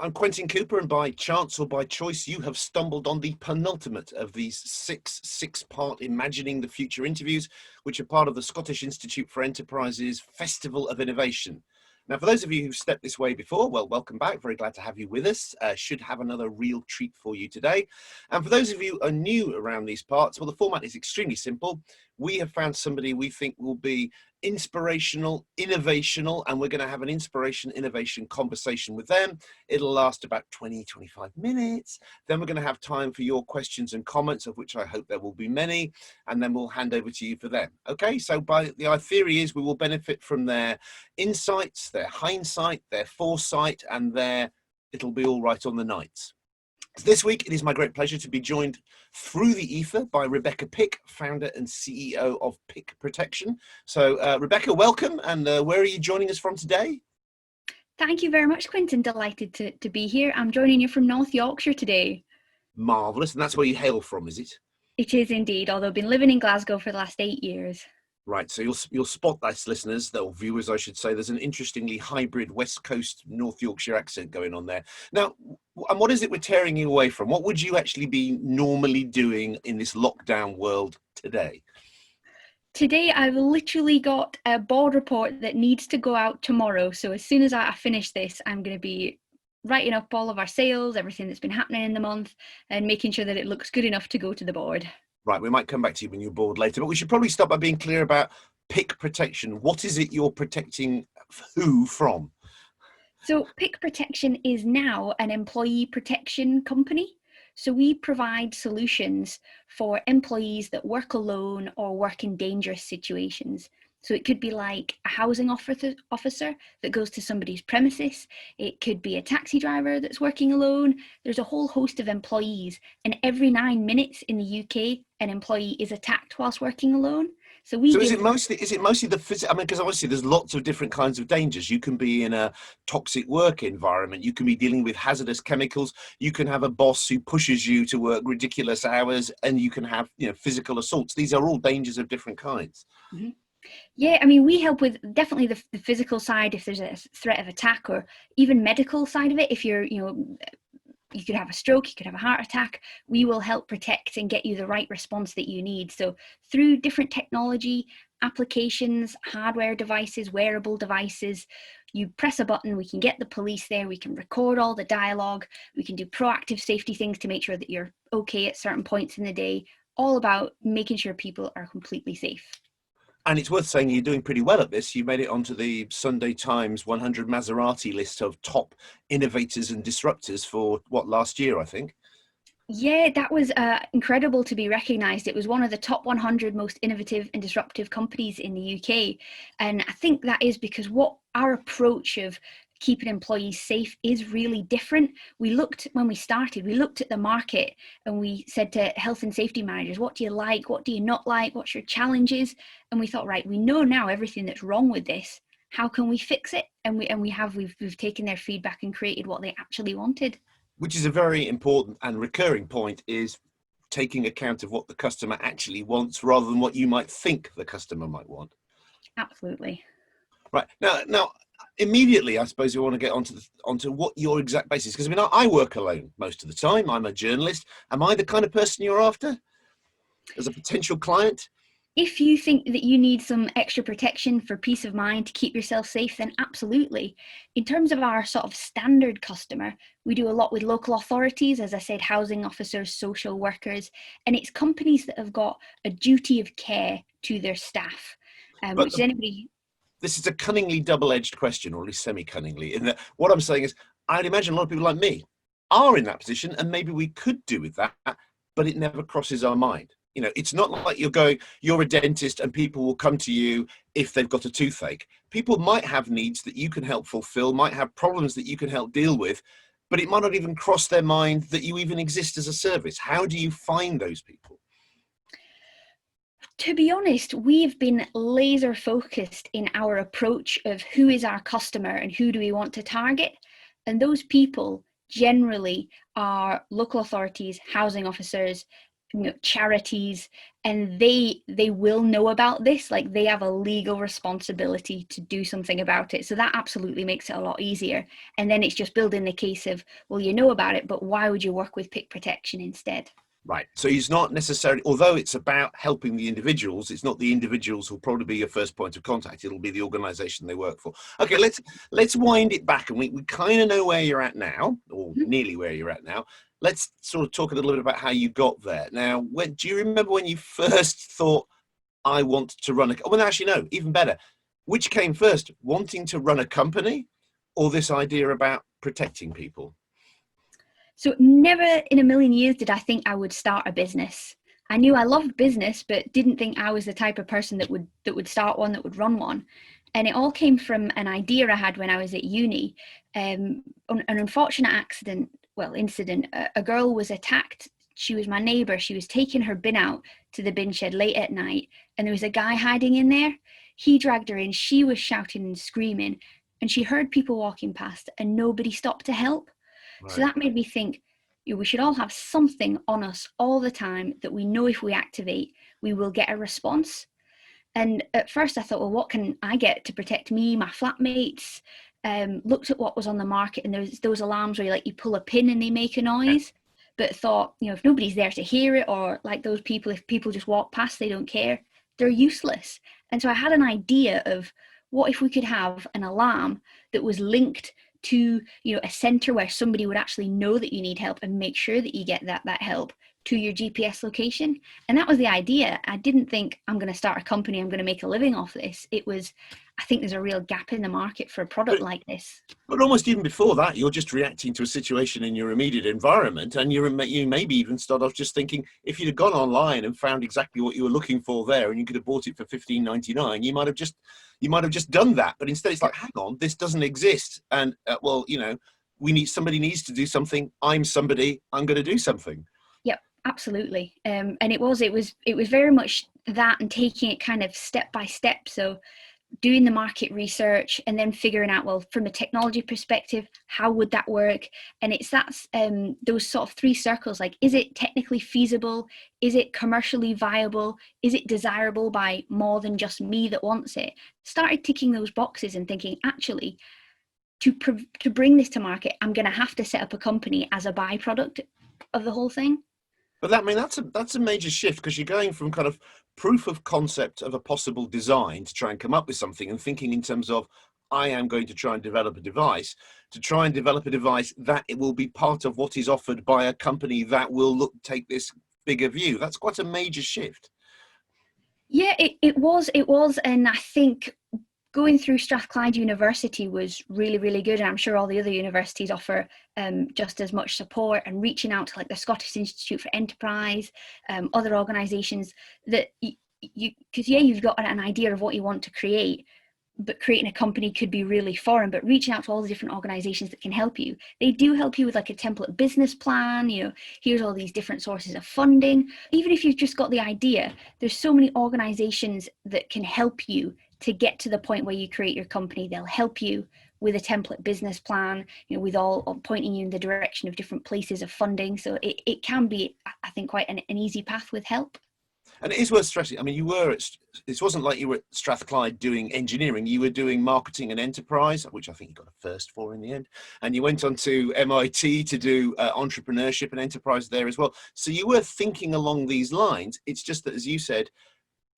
I'm Quentin Cooper, and by chance or by choice, you have stumbled on the penultimate of these six-part Imagining the Future interviews, which are part of the Scottish Institute for Enterprise's Festival of Innovation. Now, for those of you who've stepped this way before, well, welcome back. Very glad to have you with us. Should have another real treat for you today. And for those of you who are new around these parts, well, the format is extremely simple. We have found somebody we think will be inspirational, innovational, and we're going to have an innovation conversation with them. It'll last about 20-25 minutes. Then we're going to have time for your questions and comments, of which I hope there will be many, and then we'll hand over to you for them. Okay, so our theory is we will benefit from their insights, their hindsight, their foresight, and it'll be all right on the nights. This week, it is my great pleasure to be joined through the ether by Rebecca Pick, founder and CEO of Pick Protection. So Rebecca, welcome. And where are you joining us from today? Thank you very much, Quentin. Delighted to be here. I'm joining you from North Yorkshire today. Marvellous. And that's where you hail from, is it? It is indeed, although I've been living in Glasgow for the last 8 years. Right, so you'll spot this, listeners, or viewers, I should say. There's an interestingly hybrid West Coast North Yorkshire accent going on there. Now, and what is it we're tearing you away from? What would you actually be normally doing in this lockdown world today? Today, I've literally got a board report that needs to go out tomorrow. So as soon as I finish this, I'm going to be writing up all of our sales, everything that's been happening in the month, and making sure that it looks good enough to go to the board. Right, we might come back to you when you're bored later, but we should probably start by being clear about Pick Protection. What is it you're protecting who from? So Pick Protection is now an employee protection company. So we provide solutions for employees that work alone or work in dangerous situations. So it could be like a housing officer that goes to somebody's premises. It could be a taxi driver that's working alone. There's a whole host of employees, and every 9 minutes in the UK, an employee is attacked whilst working alone. So is it mostly the physical? I mean, because obviously there's lots of different kinds of dangers. You can be in a toxic work environment. You can be dealing with hazardous chemicals. You can have a boss who pushes you to work ridiculous hours, and you can have, physical assaults. These are all dangers of different kinds. Mm-hmm. Yeah, I mean, we help with definitely the physical side if there's a threat of attack, or even medical side of it. If you're, you could have a stroke, you could have a heart attack. We will help protect and get you the right response that you need. So through different technology, applications, hardware devices, wearable devices, you press a button, we can get the police there, we can record all the dialogue, we can do proactive safety things to make sure that you're okay at certain points in the day, all about making sure people are completely safe. And it's worth saying you're doing pretty well at this. You made it onto the Sunday Times 100 Maserati list of top innovators and disruptors for last year, I think. Yeah, that was incredible to be recognised. It was one of the top 100 most innovative and disruptive companies in the UK. And I think that is because our approach of keeping employees safe is really different. When we started, we looked at the market and we said to health and safety managers, what do you like? What do you not like? What's your challenges? And we thought, right, we know now everything that's wrong with this. How can we fix it? And we've taken their feedback and created what they actually wanted. Which is a very important and recurring point, is taking account of what the customer actually wants rather than what you might think the customer might want. Absolutely. Right. Now, immediately, I suppose we want to get onto what your exact basis, because I mean, I work alone most of the time. I'm a journalist. Am I the kind of person you're after as a potential client? If you think that you need some extra protection for peace of mind to keep yourself safe, then absolutely. In terms of our sort of standard customer, we do a lot with local authorities, as I said, housing officers, social workers, and it's companies that have got a duty of care to their staff, which is anybody. This is a cunningly double-edged question, or at least semi-cunningly, in that what I'm saying is, I'd imagine a lot of people like me are in that position, and maybe we could do with that, but it never crosses our mind. It's not like you're a dentist and people will come to you if they've got a toothache. People might have needs that you can help fulfill, might have problems that you can help deal with, but it might not even cross their mind that you even exist as a service. How do you find those people? To be honest, we've been laser focused in our approach of who is our customer and who do we want to target. And those people generally are local authorities, housing officers, charities, and they will know about this. Like, they have a legal responsibility to do something about it, so that absolutely makes it a lot easier. And then it's just building the case of, well, you know about it, but why would you work with pick protection instead? Right. So he's not necessarily, although it's about helping the individuals, it's not the individuals who'll probably be your first point of contact. It'll be the organization they work for. Okay, let's wind it back, and we kind of know where you're at now, or nearly where you're at now. Let's sort of talk a little bit about how you got there. Now, do you remember when you first thought, I want to run a, well, actually, no, even better. Which came first, wanting to run a company or this idea about protecting people? So never in a million years did I think I would start a business. I knew I loved business, but didn't think I was the type of person that would start one, that would run one. And it all came from an idea I had when I was at uni. An unfortunate incident. A girl was attacked. She was my neighbour. She was taking her bin out to the bin shed late at night, and there was a guy hiding in there. He dragged her in. She was shouting and screaming, and she heard people walking past, and nobody stopped to help. Right. So that made me think, we should all have something on us all the time that we know if we activate, we will get a response. And at first I thought, well, what can I get to protect me, my flatmates? Looked at what was on the market, and there's those alarms where you pull a pin and they make a noise. But thought, if nobody's there to hear it, or like those people, if people just walk past, they don't care, they're useless. And so I had an idea of, what if we could have an alarm that was linked to a center where somebody would actually know that you need help and make sure that you get that help to your GPS location. And that was the idea. I didn't think, I'm going to start a company, I'm going to make a living off this. It was, I think there's a real gap in the market for a product like this. But almost even before that, you're just reacting to a situation in your immediate environment, and you maybe even start off just thinking, if you'd have gone online and found exactly what you were looking for there, and you could have bought it for $15.99, you might have just done that. But instead, it's like, hang on, this doesn't exist, and somebody needs to do something. I'm somebody. I'm going to do something. Yep, absolutely. And it was very much that, and taking it kind of step by step. So doing the market research, and then figuring out, well, from a technology perspective, how would that work? And it's those sort of three circles, like, is it technically feasible? Is it commercially viable? Is it desirable by more than just me that wants it? Started ticking those boxes and thinking, actually, to bring this to market, I'm going to have to set up a company as a byproduct of the whole thing. But that's a major shift, because you're going from kind of proof of concept of a possible design to try and come up with something, and thinking in terms of, I am going to try and develop a device, to try and develop a device that it will be part of what is offered by a company that will take this bigger view. That's quite a major shift. Yeah, it was. And I think going through Strathclyde University was really, really good. And I'm sure all the other universities offer just as much support, and reaching out to like the Scottish Institute for Enterprise, other organisations that you've got an idea of what you want to create, but creating a company could be really foreign. But reaching out to all the different organisations that can help you, they do help you with like a template business plan. Here's all these different sources of funding. Even if you've just got the idea, there's so many organisations that can help you to get to the point where you create your company. They'll help you with a template business plan, with all pointing you in the direction of different places of funding. So it can be, I think, quite an easy path with help. And it is worth stressing, I mean, it wasn't like you were at Strathclyde doing engineering, you were doing marketing and enterprise, which I think you got a first for in the end. And you went on to MIT to do entrepreneurship and enterprise there as well. So you were thinking along these lines. It's just that, as you said,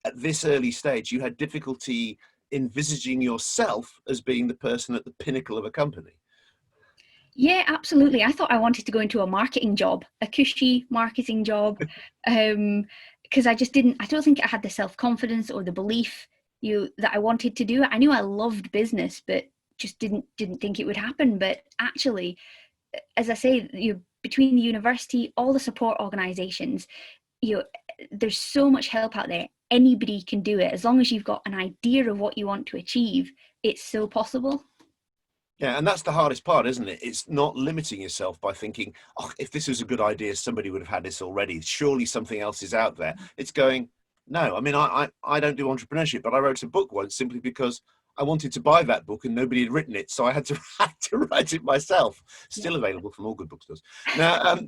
at this early stage, you had difficulty envisaging yourself as being the person at the pinnacle of a company. Yeah, absolutely. I thought I wanted to go into a marketing job, a cushy marketing job, because I don't think I had the self-confidence or the belief that I wanted to do it. I knew I loved business, but just didn't think it would happen. But actually, as I say, between the university, all the support organisations, there's so much help out there. Anybody can do it. As long as you've got an idea of what you want to achieve, it's so possible. Yeah, and that's the hardest part, isn't it? It's not limiting yourself by thinking, oh, if this was a good idea, somebody would have had this already. Surely something else is out there. It's going, no, I mean, I don't do entrepreneurship, but I wrote a book once simply because I wanted to buy that book and nobody had written it. So I had to write it myself. Still available from all good bookstores. Now,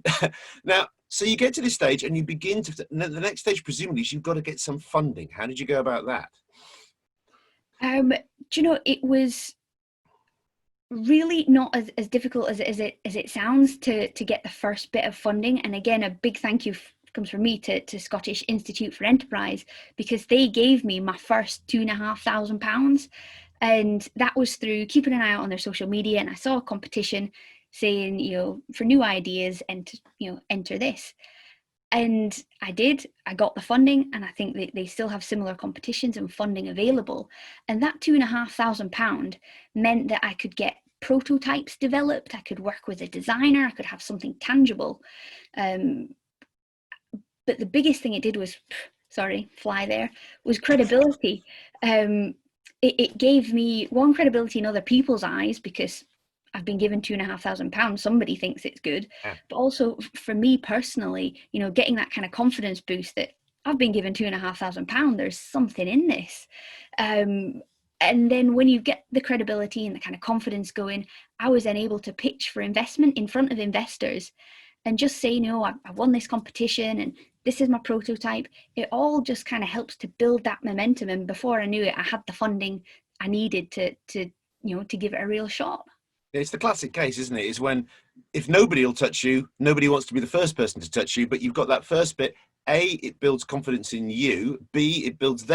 So you get to this stage and you begin to, the next stage presumably is you've got to get some funding. How did you go about that? Do you know, it was really not as difficult as it sounds to get the first bit of funding. And again, a big thank you comes from me to Scottish Institute for Enterprise, because they gave me my first £2,500, and that was through keeping an eye out on their social media. And I saw a competition saying, you know, for new ideas, and you know, enter this. And I did. I got the funding, and I think they still have similar competitions and funding available. And that £2,500 meant that I could get prototypes developed. I could work with a designer. I could have something tangible. But the biggest thing it did was, sorry, fly there, was credibility. It gave me, one, credibility in other people's eyes, because I've been given £2,500. Somebody thinks it's good. Yeah. But also for me personally, you know, getting that kind of confidence boost that I've been given £2,500. There's something in this. And then when you get the credibility and the kind of confidence going, I was then able to pitch for investment in front of investors and just say, no, I won this competition and this is my prototype. It all just kind of helps to build that momentum. And before I knew it, I had the funding I needed to you know, to give it a real shot. It's the classic case, isn't it? Is when, if nobody will touch you, nobody wants to be the first person to touch you, but you've got that first bit. A, it builds confidence in you. B, it builds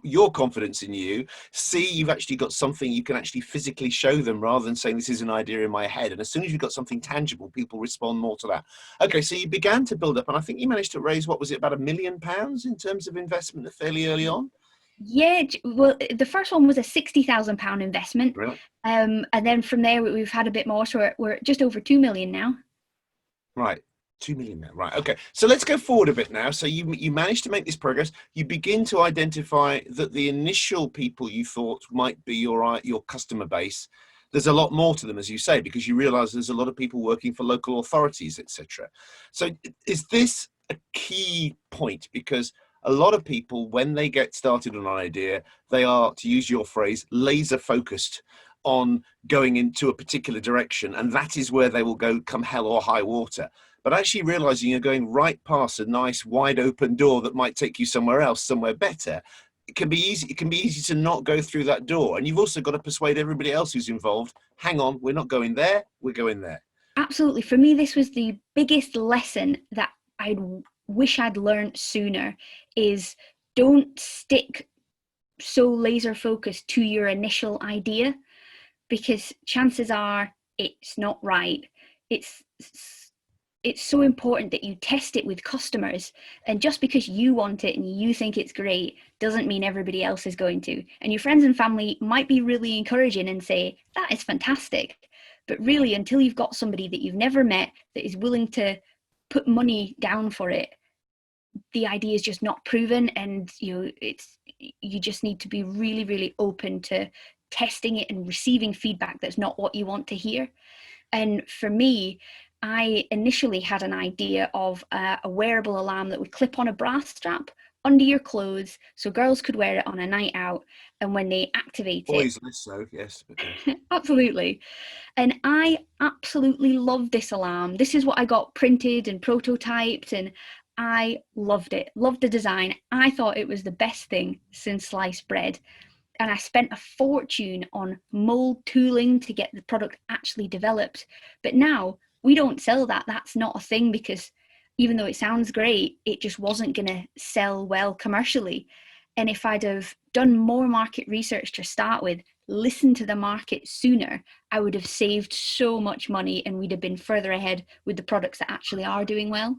your confidence in you. C, you've actually got something you can actually physically show them, rather than saying this is an idea in my head. And as soon as you've got something tangible, people respond more to that. Okay, so you began to build up, and I think you managed to raise, what was it, about £1 million in terms of investment fairly early on? Yeah, well, the first one was a £60,000 investment. Brilliant. And then from there, we've had a bit more. So we're just over 2 million now. Right. 2 million now. Right. Okay. So let's go forward a bit now. So you managed to make this progress. You begin to identify that the initial people you thought might be your customer base, there's a lot more to them, as you say, because you realize there's a lot of people working for local authorities, etc. So is this a key point? Because a lot of people, when they get started on an idea, they are, to use your phrase, laser focused on going into a particular direction, and that is where they will go come hell or high water. But actually realizing you're going right past a nice wide open door that might take you somewhere else, somewhere better, it can be easy. It can be easy to not go through that door. And you've also got to persuade everybody else who's involved, hang on, we're not going there, we're going there. Absolutely. For me, this was the biggest lesson that I wish I'd learned sooner, is don't stick so laser focused to your initial idea, because chances are it's not right. It's so important that you test it with customers. And just because you want it and you think it's great doesn't mean everybody else is going to. And your friends and family might be really encouraging and say, that is fantastic. But really, until you've got somebody that you've never met that is willing to put money down for it, the idea is just not proven. And you just need to be really, really open to testing it and receiving feedback that's not what you want to hear. And for me, I initially had an idea of a wearable alarm that would clip on a bra strap under your clothes, so girls could wear it on a night out, and when they activate Boys it, less so, yes. absolutely. And I absolutely loved this alarm. This is what I got printed and prototyped, and I loved it, loved the design. I thought it was the best thing since sliced bread. And I spent a fortune on mold tooling to get the product actually developed. But now we don't sell that. That's not a thing, because even though it sounds great, it just wasn't going to sell well commercially. And if I'd have done more market research to start with, listened to the market sooner, I would have saved so much money, and we'd have been further ahead with the products that actually are doing well.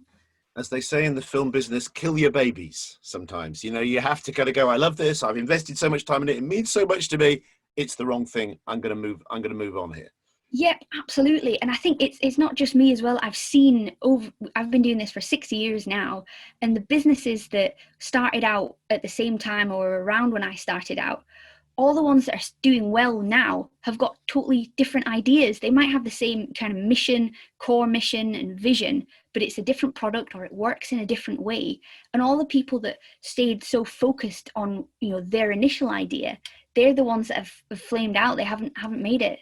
As they say in the film business, kill your babies sometimes. You know, you have to kind of go, I love this, I've invested so much time in it, it means so much to me, it's the wrong thing, I'm going to move on here. Yep, absolutely. And I think it's not just me as well. I've been doing this for 6 years now, and the businesses that started out at the same time or around when I started out, all the ones that are doing well now have got totally different ideas. They might have the same kind of mission, core mission and vision, but it's a different product, or it works in a different way. And all the people that stayed so focused on, their initial idea, they're the ones that have flamed out. They haven't made it.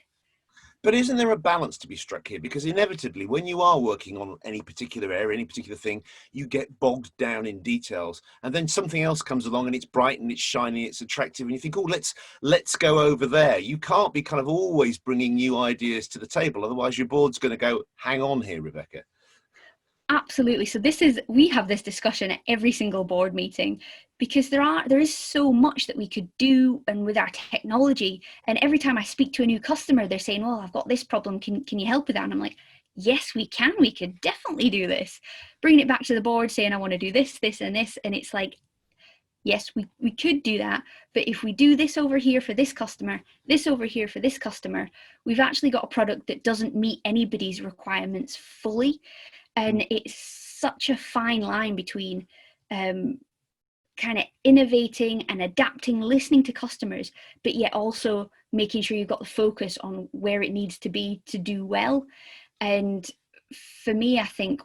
But isn't there a balance to be struck here? Because inevitably, when you are working on any particular area, any particular thing, you get bogged down in details, and then something else comes along and it's bright and it's shiny, it's attractive, and you think, oh, let's go over there. You can't be kind of always bringing new ideas to the table, otherwise your board's going to go, hang on here, Rebecca. Absolutely. So we have this discussion at every single board meeting, because there is so much that we could do and with our technology. And every time I speak to a new customer, they're saying, well, I've got this problem. Can you help with that? And I'm like, yes, we can. We could definitely do this. Bringing it back to the board, saying, I want to do this, this, and this. And it's like, yes, we could do that. But if we do this over here for this customer, this over here for this customer, we've actually got a product that doesn't meet anybody's requirements fully. And it's such a fine line between kind of innovating and adapting, listening to customers, but yet also making sure you've got the focus on where it needs to be to do well. And for me, I think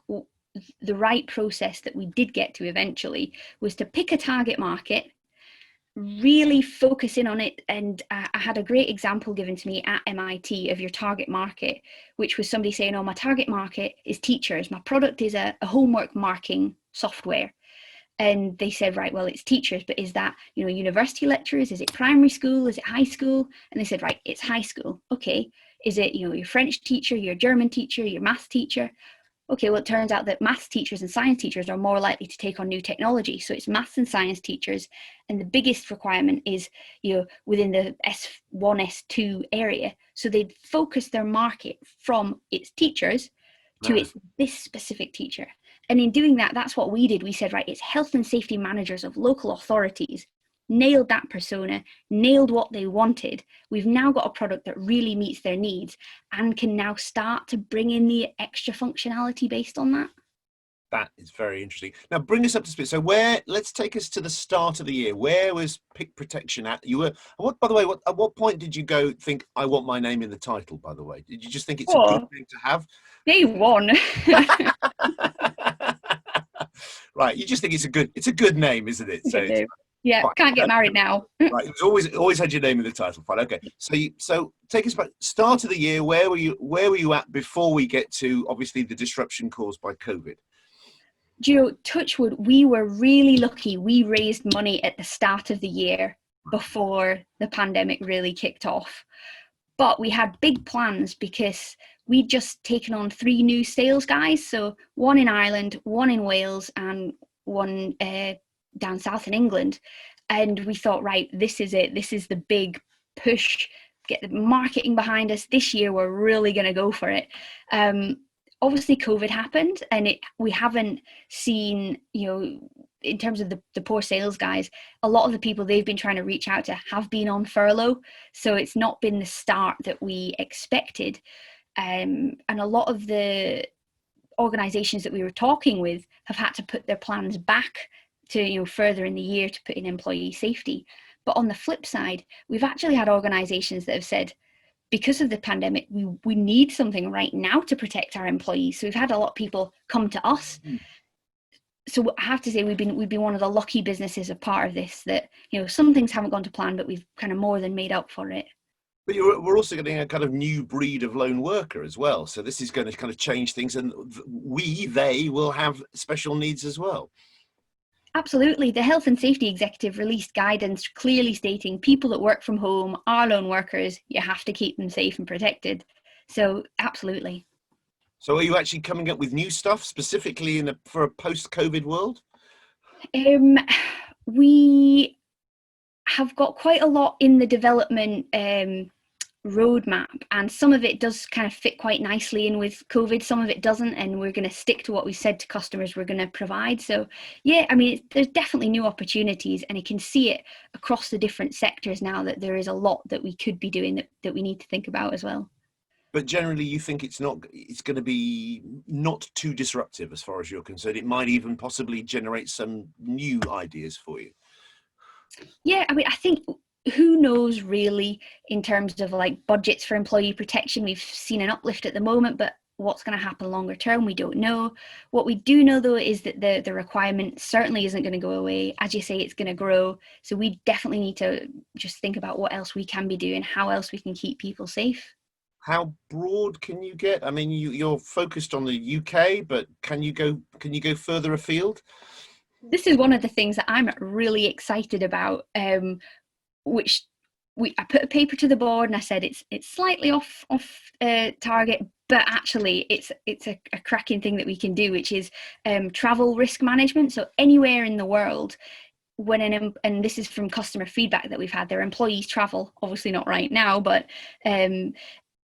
the right process that we did get to eventually was to pick a target market, really focus in on it. And I had a great example given to me at MIT of your target market, which was somebody saying, oh, my target market is teachers. My product is a homework marking software. And they said, right, well, it's teachers, but is that, university lecturers? Is it primary school? Is it high school? And they said, right, it's high school. Okay. Is it, your French teacher, your German teacher, your math teacher? Okay, well, it turns out that maths teachers and science teachers are more likely to take on new technology. So it's maths and science teachers. And the biggest requirement is, within the S1, S2 area. So they'd focus their market from its teachers to its this specific teacher. And in doing that, that's what we did. We said, right, it's health and safety managers of local authorities, nailed that persona, nailed what they wanted. We've now got a product that really meets their needs and can now start to bring in the extra functionality based on that. That is very interesting. Now bring us up to speed. So let's take us to the start of the year. Where was Pick Protection at? By the way, at what point did you think, I want my name in the title, by the way? Did you just think it's a good thing to have? Day one. Right. You just think it's a good name, isn't it? So yeah, fine. Can't get married now. Right. It was always had your name in the title. Fine. Okay. So take us back. Start of the year. Where were you at before we get to obviously the disruption caused by COVID? Touch wood, we were really lucky. We raised money at the start of the year before the pandemic really kicked off. But we had big plans because we'd just taken on 3 new sales guys. So one in Ireland, one in Wales, and one down south in England. And we thought, right, this is it. This is the big push. Get the marketing behind us. This year, we're really going to go for it. Obviously, COVID happened, and we haven't seen, in terms of the poor sales guys, a lot of the people they've been trying to reach out to have been on furlough. So it's not been the start that we expected. And a lot of the organizations that we were talking with have had to put their plans back to, further in the year to put in employee safety. But on the flip side, we've actually had organizations that have said, because of the pandemic, we need something right now to protect our employees. So we've had a lot of people come to us. So I have to say we've been one of the lucky businesses a part of this, that some things haven't gone to plan, but we've kind of more than made up for it. But we're also getting a kind of new breed of lone worker as well. So this is going to kind of change things, and they will have special needs as well. Absolutely. The health and safety executive released guidance clearly stating people that work from home are lone workers. You have to keep them safe and protected. So absolutely. So are you actually coming up with new stuff specifically for a post-COVID world? We have got quite a lot in the development roadmap, and some of it does kind of fit quite nicely in with COVID, some of it doesn't, and we're going to stick to what we said to customers we're going to provide. So yeah, I mean, there's definitely new opportunities, and you can see it across the different sectors now that there is a lot that we could be doing that we need to think about as well. But generally you think it's going to be not too disruptive as far as you're concerned? It might even possibly generate some new ideas for you? Yeah, I mean, I think, who knows really in terms of like budgets for employee protection. We've seen an uplift at the moment, but what's going to happen longer term, we don't know. What we do know though is that the requirement certainly isn't going to go away. As you say, it's going to grow. So we definitely need to just think about what else we can be doing, how else we can keep people safe. How broad can you get? I mean, you're focused on the UK, but can you go further afield? This is one of the things that I'm really excited about, which I put a paper to the board and I said it's slightly off target, but actually it's a cracking thing that we can do, which is travel risk management. So anywhere in the world, and this is from customer feedback that we've had, their employees travel, obviously not right now, but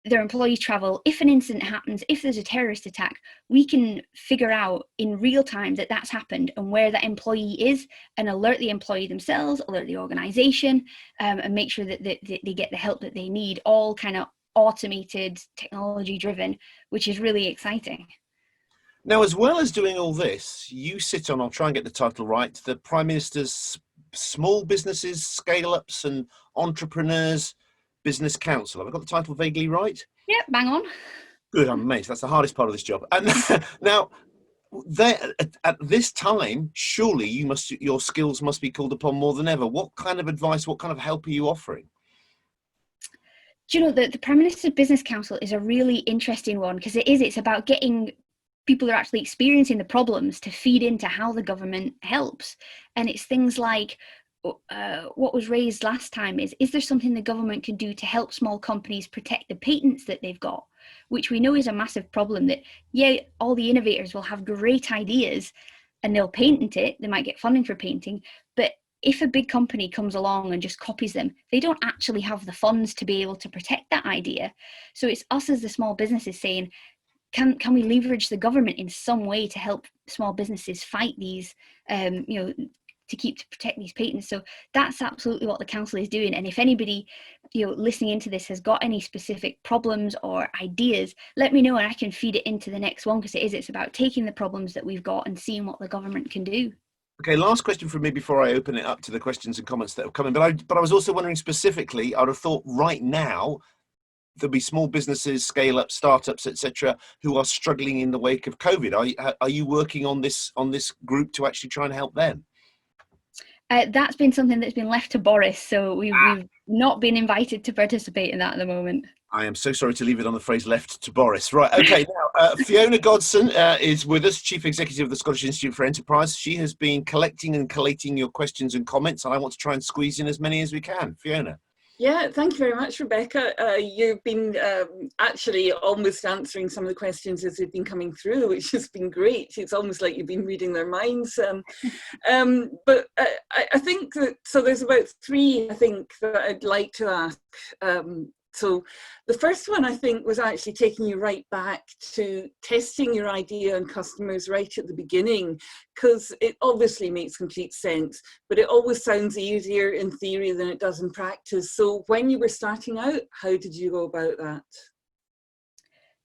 their employees travel. If an incident happens, if there's a terrorist attack, we can figure out in real time that that's happened and where that employee is, and alert the employee themselves, alert the organization, and make sure that they get the help that they need, all kind of automated, technology driven, which is really exciting. Now, as well as doing all this, you sit on, I'll try and get the title right, the Prime Minister's Small Businesses, Scale-Ups and Entrepreneurs Business Council. Have I got the title vaguely right? Yeah, bang on. Good, I'm amazed. That's the hardest part of this job. And now, there at this time, surely your skills must be called upon more than ever. What kind of advice, what kind of help are you offering? Do you know that the Prime Minister's Business Council is a really interesting one, because it's about getting people who are actually experiencing the problems to feed into how the government helps. And it's things like, what was raised last time is there something the government can do to help small companies protect the patents that they've got, which we know is a massive problem. That, yeah, all the innovators will have great ideas and they'll patent it, they might get funding for patenting, but if a big company comes along and just copies them, they don't actually have the funds to be able to protect that idea. So it's us as the small businesses saying, can we leverage the government in some way to help small businesses fight these, to protect these patents? So that's absolutely what the council is doing. And if anybody, listening into this has got any specific problems or ideas, let me know and I can feed it into the next one, because it's about taking the problems that we've got and seeing what the government can do. Okay, last question from me before I open it up to the questions and comments that have come in. But I was also wondering specifically, I'd have thought right now there'll be small businesses, scale up, startups, etc., who are struggling in the wake of COVID. Are you working on this group to actually try and help them? That's been something that's been left to Boris, so we've not been invited to participate in that at the moment. I am so sorry to leave it on the phrase left to Boris. Right, okay, now Fiona Godson is with us, Chief Executive of the Scottish Institute for Enterprise. She has been collecting and collating your questions and comments, and I want to try and squeeze in as many as we can. Fiona. Yeah, thank you very much, Rebecca. You've been actually almost answering some of the questions as they've been coming through, which has been great. It's almost like you've been reading their minds. But I think that, so there's about three, I think, that I'd like to ask. So the first one, I think, was actually taking you right back to testing your idea on customers right at the beginning, because it obviously makes complete sense, but it always sounds easier in theory than it does in practice. So when you were starting out, how did you go about that?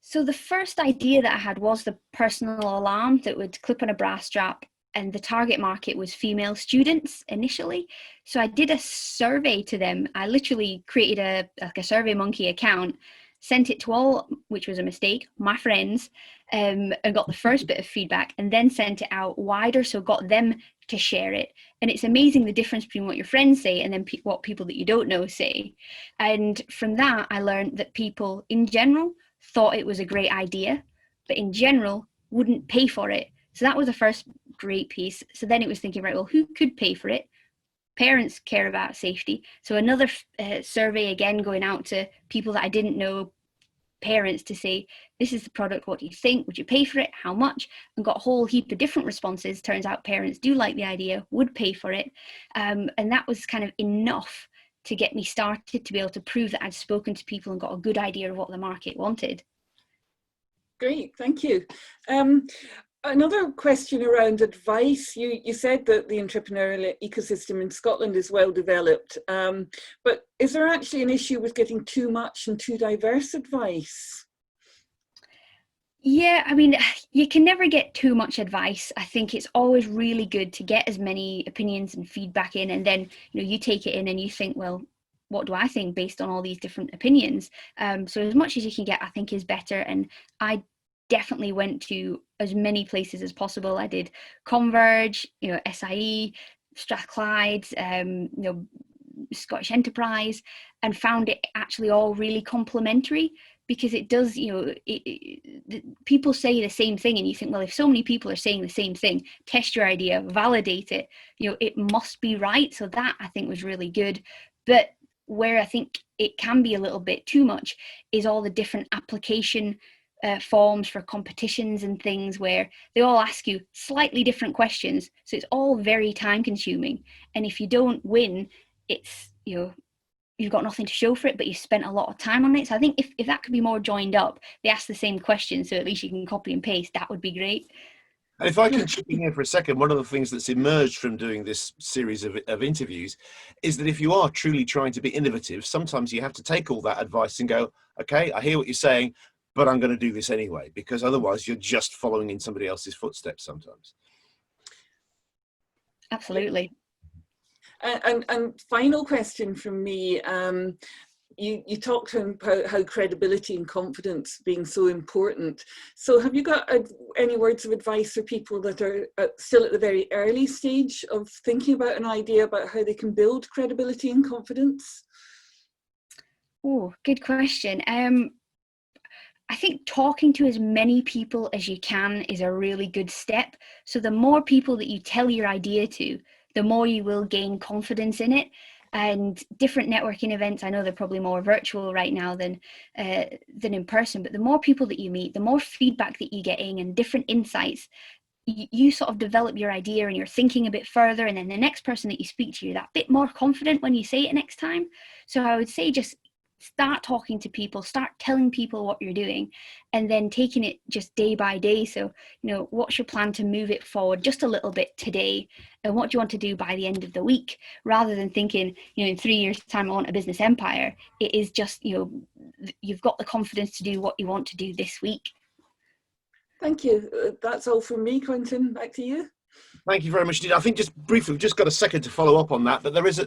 So the first idea that I had was the personal alarm that would clip on a brass strap, and the target market was female students initially. So I did a survey to them. I literally created a Survey Monkey account, sent it to all, which was a mistake, my friends, and got the first bit of feedback, and then sent it out wider, so got them to share it. And it's amazing the difference between what your friends say and then what people that you don't know say. And from that, I learned that people in general thought it was a great idea, but in general wouldn't pay for it. So that was the first great piece. So then it was thinking, right, well, who could pay for it? Parents care about safety. So another survey, again, going out to people that I didn't know, parents, to say, this is the product, what do you think? Would you pay for it? How much? And got a whole heap of different responses. Turns out parents do like the idea, would pay for it. And that was kind of enough to get me started, to be able to prove that I'd spoken to people and got a good idea of what the market wanted. Great, thank you. Another question around advice. You said that the entrepreneurial ecosystem in Scotland is well developed, but is there actually an issue with getting too much and too diverse advice? Yeah, I mean, you can never get too much advice. I think it's always really good to get as many opinions and feedback in, and then you take it in and you think, well, what do I think based on all these different opinions? So as much as you can get, I think, is better. And I definitely went to as many places as possible. I did Converge, SIE, Strathclyde, Scottish Enterprise, and found it actually all really complementary, because it does, people say the same thing, and you think, well, if so many people are saying the same thing, test your idea, validate it, it must be right. So that, I think, was really good. But where I think it can be a little bit too much is all the different application forms for competitions and things, where they all ask you slightly different questions. So it's all very time consuming. And if you don't win, it's, you've got nothing to show for it, but you spent a lot of time on it. So I think if that could be more joined up, they ask the same question, so at least you can copy and paste, that would be great. And if I can chip in here for a second, one of the things that's emerged from doing this series of interviews is that if you are truly trying to be innovative, sometimes you have to take all that advice and go, okay, I hear what you're saying, but I'm going to do this anyway, because otherwise you're just following in somebody else's footsteps sometimes. Absolutely. And final question from me. You talked about how credibility and confidence being so important. So have you got any words of advice for people that are still at the very early stage of thinking about an idea about how they can build credibility and confidence? Oh, good question. I think talking to as many people as you can is a really good step. So the more people that you tell your idea to, the more you will gain confidence in it. And different networking events, I know they're probably more virtual right now than in person, but the more people that you meet, the more feedback that you get in and different insights, you sort of develop your idea and you're thinking a bit further, and then the next person that you speak to, you're that bit more confident when you say it next time. So I would say just start talking to people, start telling people what you're doing, and then taking it just day by day. So, what's your plan to move it forward just a little bit today? And what do you want to do by the end of the week? Rather than thinking, in 3 years' time, I want a business empire. It is just, you've got the confidence to do what you want to do this week. Thank you. That's all from me, Quentin. Back to you. Thank you very much indeed. I think just briefly, we've just got a second to follow up on that, but there is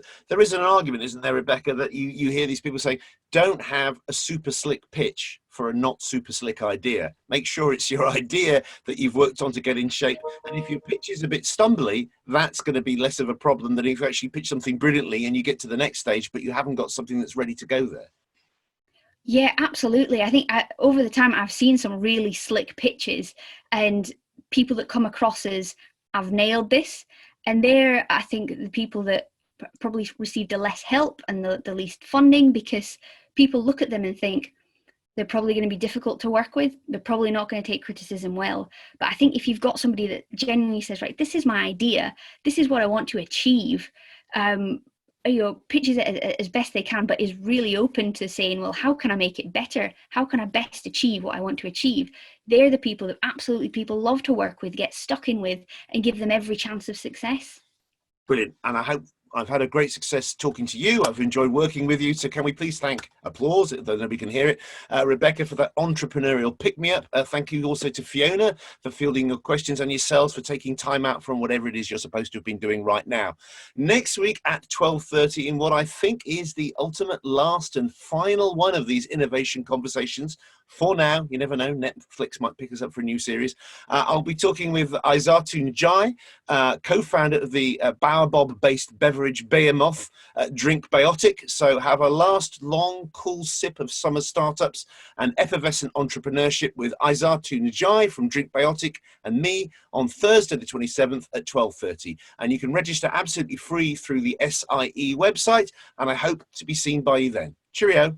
an argument, isn't there, Rebecca, that you hear these people say, don't have a super slick pitch for a not super slick idea. Make sure it's your idea that you've worked on to get in shape. And if your pitch is a bit stumbly, that's going to be less of a problem than if you actually pitch something brilliantly and you get to the next stage, but you haven't got something that's ready to go there. Yeah, absolutely. I think over the time, I've seen some really slick pitches, and people that come across as, I've nailed this. And they're, I think, the people that probably received the less help and the least funding, because people look at them and think they're probably going to be difficult to work with. They're probably not going to take criticism well. But I think if you've got somebody that genuinely says, right, this is my idea, this is what I want to achieve, pitches it as best they can, but is really open to saying, well, how can I make it better? How can I best achieve what I want to achieve? They're the people that absolutely people love to work with, get stuck in with, and give them every chance of success. Brilliant. And I hope I've had a great success talking to you. I've enjoyed working with you. So can we please thank, applause, though nobody can hear it, Rebecca, for that entrepreneurial pick-me-up. Thank you also to Fiona for fielding your questions, and yourselves for taking time out from whatever it is you're supposed to have been doing right now. Next week at 12:30, in what I think is the ultimate last and final one of these innovation conversations, for now, you never know, Netflix might pick us up for a new series. I'll be talking with Aizatu Njai, co-founder of the baobab-based beverage behemoth, Drink Biotic. So have a last long, cool sip of summer startups and effervescent entrepreneurship with Aizatu Njai from Drink Biotic and me on Thursday the 27th at 12:30. And you can register absolutely free through the SIE website, and I hope to be seen by you then. Cheerio.